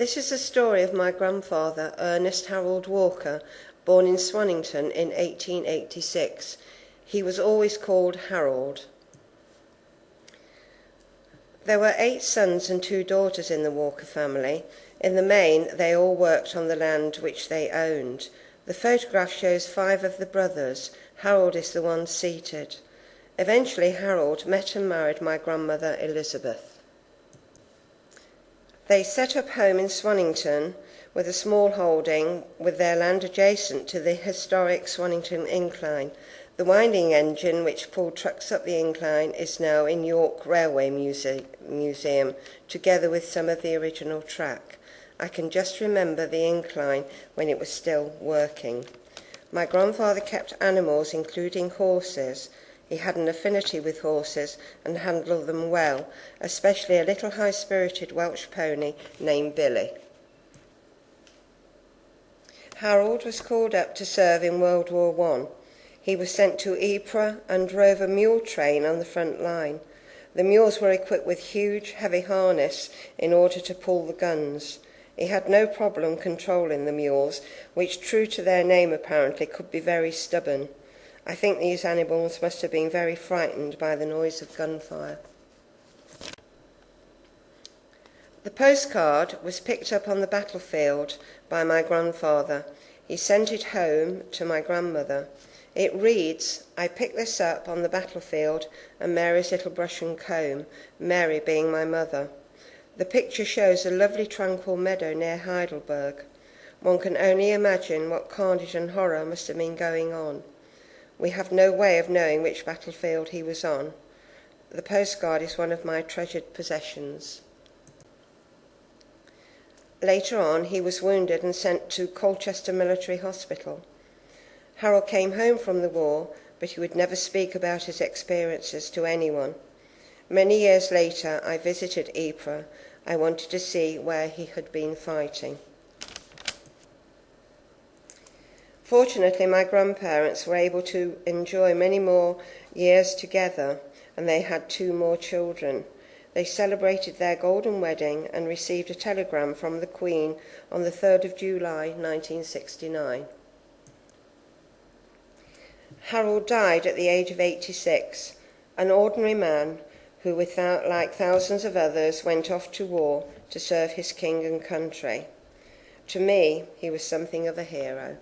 This is the story of my grandfather, Ernest Harold Walker, born in Swannington in 1886. He was always called Harold. There were 8 sons and 2 daughters in the Walker family. In the main, they all worked on the land which they owned. The photograph shows 5 of the brothers. Harold is the one seated. Eventually, Harold met and married my grandmother Elizabeth. They set up home in Swannington with a small holding, with their land adjacent to the historic Swannington Incline. The winding engine which pulled trucks up the incline is now in York Railway Museum, together with some of the original track. I can just remember the incline when it was still working. My grandfather kept animals, including horses. He had an affinity with horses and handled them well, especially a little high-spirited Welsh pony named Billy. Harold was called up to serve in World War I. He was sent to Ypres and drove a mule train on the front line. The mules were equipped with huge, heavy harness in order to pull the guns. He had no problem controlling the mules, which, true to their name apparently, could be very stubborn. I think these animals must have been very frightened by the noise of gunfire. The postcard was picked up on the battlefield by my grandfather. He sent it home to my grandmother. It reads, "I picked this up on the battlefield and Mary's little brush and comb," Mary being my mother. The picture shows a lovely tranquil meadow near Heidelberg. One can only imagine what carnage and horror must have been going on. We have no way of knowing which battlefield he was on. The postcard is one of my treasured possessions. Later on, he was wounded and sent to Colchester Military Hospital. Harold came home from the war, but he would never speak about his experiences to anyone. Many years later, I visited Ypres. I wanted to see where he had been fighting. Fortunately, my grandparents were able to enjoy many more years together, and they had 2 more children. They celebrated their golden wedding and received a telegram from the Queen on the 3rd of July 1969. Harold died at the age of 86, an ordinary man who, like thousands of others, went off to war to serve his king and country. To me, he was something of a hero.